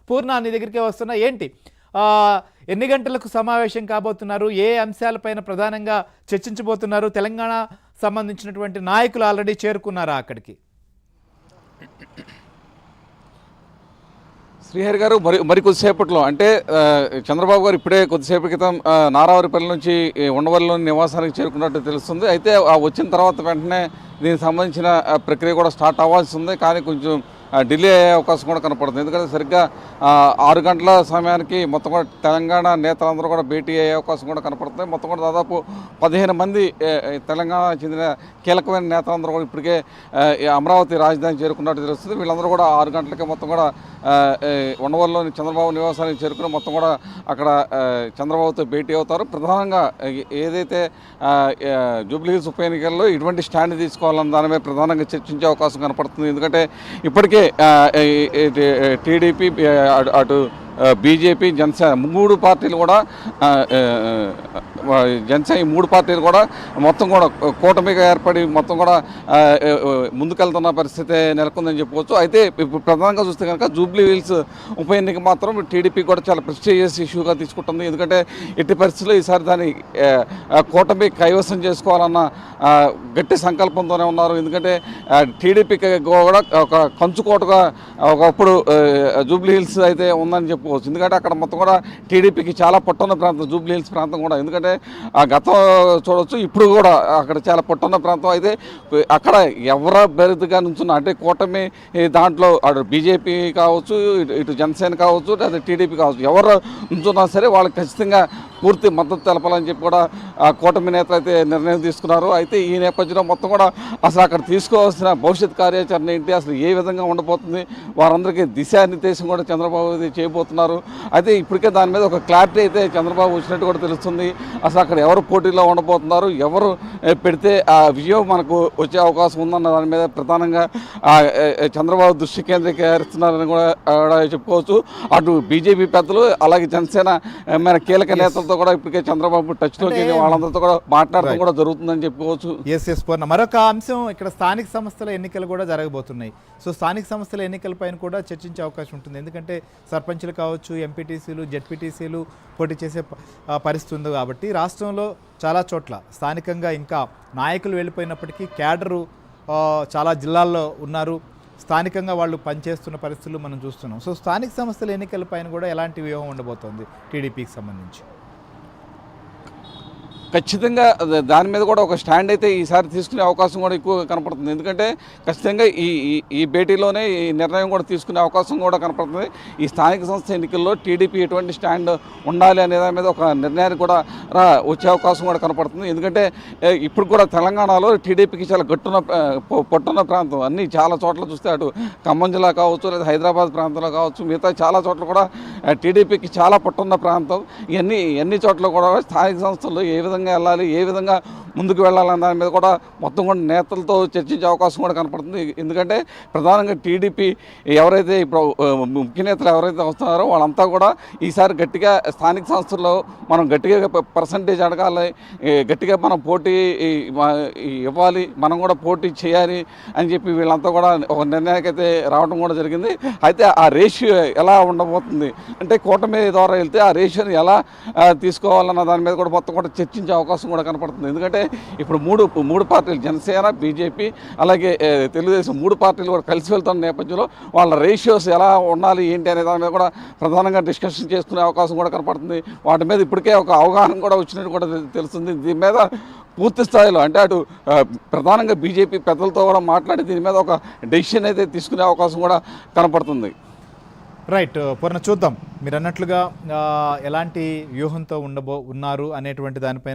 పూర్ణ నీ దగ్గరికే వస్తున్నా. ఏంటి ఎన్ని గంటలకు సమావేశం కాబోతున్నారు? ఏ అంశాలపైన ప్రధానంగా చర్చించబోతున్నారు? తెలంగాణ సంబంధించినటువంటి నాయకులు ఆల్రెడీ చేరుకున్నారా అక్కడికి? శ్రీహరి గారు మరి కొద్దిసేపట్లో అంటే చంద్రబాబు గారు ఇప్పుడే కొద్దిసేపటి క్రితం నారావారిపల్లి నుంచి ఉండవల్లిలోని నివాసానికి చేరుకున్నట్టు తెలుస్తుంది. అయితే వచ్చిన తర్వాత వెంటనే దీనికి సంబంధించిన ప్రక్రియ కూడా స్టార్ట్ అవ్వాల్సి ఉంది. కానీ కొంచెం డిలే అయ్యే అవకాశం కూడా కనపడుతుంది. ఎందుకంటే సరిగ్గా 6 గంటల సమయానికి మొత్తం కూడా తెలంగాణ నేతలందరూ కూడా భేటీ అయ్యే అవకాశం కూడా కనపడుతుంది. మొత్తం కూడా దాదాపు 15 మంది తెలంగాణ చెందిన కీలకమైన నేతలందరూ కూడా ఇప్పటికే అమరావతి రాజధాని చేరుకున్నట్టు తెలుస్తుంది. వీళ్ళందరూ కూడా 6 గంటలకే మొత్తం కూడా ఉండవల్లిలోని చంద్రబాబు నివాసానికి చేరుకుని మొత్తం కూడా అక్కడ చంద్రబాబుతో భేటీ అవుతారు. ప్రధానంగా ఏదైతే జూబ్లీహిల్స్ ఉప ఎన్నికల్లో ఇటువంటి స్టాండ్ తీసుకోవాలన్న దాని మీద ప్రధానంగా చర్చించే అవకాశం కనపడుతుంది. ఎందుకంటే ఇప్పటికే టీడీపీ అటు బీజేపీ జనసేన 3 పార్టీలు కూడా జనసేన ఈ 3 పార్టీలు కూడా మొత్తం కూడా కూటమిగా ఏర్పడి మొత్తం కూడా ముందుకెళ్తున్న పరిస్థితి నెలకొందని చెప్పవచ్చు. అయితే ఇప్పుడు ప్రధానంగా చూస్తే కనుక జూబ్లీహిల్స్ ఉప ఎన్నిక మాత్రం టీడీపీ కూడా చాలా ప్రెస్టీజియస్ ఇష్యూగా తీసుకుంటుంది. ఎందుకంటే ఎట్టి పరిస్థితుల్లో ఈసారి దాన్ని కూటమి కైవసం చేసుకోవాలన్న గట్టి సంకల్పంతోనే ఉన్నారు. ఎందుకంటే టీడీపీకి కూడా ఒక కంచుకోటగా ఒకప్పుడు జూబ్లీహిల్స్ అయితే ఉందని చెప్పుకోవచ్చు. ఎందుకంటే అక్కడ మొత్తం కూడా టీడీపీకి చాలా పొట్టున్న ప్రాంతం జూబ్లీహిల్స్ ప్రాంతం కూడా. ఎందుకంటే ఆ గతం చూడవచ్చు, ఇప్పుడు కూడా అక్కడ చాలా పొట్టున్న ప్రాంతం. అయితే అక్కడ ఎవరు బెరుదుగా నుంచున్నా అంటే కూటమి దాంట్లో అటు బీజేపీ కావచ్చు, ఇటు జనసేన కావచ్చు, లేదా టీడీపీ కావచ్చు, ఎవరు నుంచున్నా సరే వాళ్ళకి ఖచ్చితంగా పూర్తి మద్దతు తెలపాలని చెప్పి కూడా కూటమి నేతలు అయితే నిర్ణయం తీసుకున్నారు. అయితే ఈ నేపథ్యంలో మొత్తం కూడా అసలు అక్కడ తీసుకోవాల్సిన భవిష్యత్ కార్యాచరణ ఏంటి, అసలు ఏ విధంగా ఉండబోతుంది, వారందరికీ దిశానిర్దేశం కూడా చంద్రబాబు చేయబోతున్నారు. అయితే ఇప్పటికే దాని మీద ఒక క్లారిటీ అయితే చంద్రబాబు వచ్చినట్టు కూడా తెలుస్తుంది. అసలు అక్కడ ఎవరు పోటీలో ఉండబోతున్నారు, ఎవరు పెడితే ఆ విజయం మనకు వచ్చే అవకాశం ఉందన్న దాని మీద ప్రధానంగా చంద్రబాబు దృష్టి కేంద్రీకరిస్తున్నారని కూడా చెప్పుకోవచ్చు. అటు బీజేపీ పెద్దలు అలాగే జనసేన మన కీలక నేతలతో కూడా ఇప్పటికే చంద్రబాబు టచ్లోకి వాళ్ళందరితో కూడా మాట్లాడడం కూడా జరుగుతుందని చెప్పుకోవచ్చు. ఎస్ పూర్ణ. మరొక అంశం, ఇక్కడ స్థానిక సంస్థల ఎన్నికలు కూడా జరగబోతున్నాయి. సో స్థానిక సంస్థల ఎన్నికలపైన కూడా చర్చించే అవకాశం ఉంటుంది. ఎందుకంటే సర్పంచ్లు కావచ్చు, ఎంపీటీసీలు, జెడ్పీటీసీలు పోటీ చేసే పరిస్థితి ఉంది. కాబట్టి రాష్ట్రంలో చాలా చోట్ల స్థానికంగా ఇంకా నాయకులు వెళ్ళిపోయినప్పటికీ క్యాడరు చాలా జిల్లాల్లో ఉన్నారు. స్థానికంగా వాళ్ళు పనిచేస్తున్న పరిస్థితులు మనం చూస్తున్నాం. సో స్థానిక సంస్థల ఎన్నికలపైన కూడా ఎలాంటి వ్యూహం ఉండబోతోంది టీడీపీకి సంబంధించి? ఖచ్చితంగా దాని మీద కూడా ఒక స్టాండ్ అయితే ఈసారి తీసుకునే అవకాశం కూడా ఎక్కువ కనపడుతుంది. ఎందుకంటే ఖచ్చితంగా ఈ భేటీలోనే ఈ నిర్ణయం కూడా తీసుకునే అవకాశం కూడా కనపడుతుంది. ఈ స్థానిక సంస్థ ఎన్నికల్లో టీడీపీ ఎటువంటి స్టాండ్ ఉండాలి అనే దాని మీద ఒక నిర్ణయానికి కూడా వచ్చే అవకాశం కూడా కనపడుతుంది. ఎందుకంటే ఇప్పుడు కూడా తెలంగాణలో టీడీపీకి చాలా పొట్టున్న ప్రాంతం. అన్నీ చాలా చోట్ల చూస్తే అటు ఖమ్మం జిల్లా కావచ్చు, లేదా హైదరాబాద్ ప్రాంతంలో కావచ్చు, మిగతా చాలా చోట్ల కూడా టీడీపీకి చాలా పొట్టున్న ప్రాంతం. ఎన్ని చోట్ల కూడా స్థానిక సంస్థల్లో ఏ విధంగా వెళ్ళాలి, ఏ విధంగా ముందుకు వెళ్ళాలన్న దాని మీద కూడా మొత్తం కూడా నేతలతో చర్చించే అవకాశం కూడా కనపడుతుంది. ఎందుకంటే ప్రధానంగా టీడీపీ ఎవరైతే ఇప్పుడు ముఖ్య నేతలు ఎవరైతే వస్తున్నారో వాళ్ళంతా కూడా ఈసారి గట్టిగా స్థానిక సంస్థల్లో మనం గట్టిగా పర్సంటేజ్ అడగాలి, గట్టిగా మనం పోటీ ఇవ్వాలి, మనం కూడా పోటీ చేయాలి అని చెప్పి వీళ్ళంతా కూడా ఒక నిర్ణయానికి అయితే రావడం కూడా జరిగింది. అయితే ఆ రేషియో ఎలా ఉండబోతుంది అంటే కూటమి ద్వారా వెళ్తే ఆ రేషియోని ఎలా తీసుకోవాలన్న దాని మీద కూడా మొత్తం కూడా చర్చించే అవకాశం కూడా కనపడుతుంది. ఎందుకంటే ఇప్పుడు మూడు పార్టీలు జనసేన, బీజేపీ అలాగే తెలుగుదేశం 3 పార్టీలు కూడా కలిసి వెళ్తున్న నేపథ్యంలో వాళ్ళ రేషియోస్ ఎలా ఉండాలి ఏంటి అనే దాని మీద కూడా ప్రధానంగా డిస్కషన్ చేసుకునే అవకాశం కూడా కనపడుతుంది. వాటి మీద ఇప్పటికే ఒక అవగాహన కూడా వచ్చినట్టు కూడా తెలుస్తుంది. దీని మీద పూర్తి స్థాయిలో అంటే అటు ప్రధానంగా బీజేపీ పెద్దలతో కూడా మాట్లాడి దీని మీద ఒక డెసిషన్ అయితే తీసుకునే అవకాశం కూడా కనపడుతుంది. రైట్ పూర్ణ, చూద్దాం మీరు అన్నట్లుగా ఎలాంటి వ్యూహంతో ఉన్నారు అనేటువంటి దానిపైన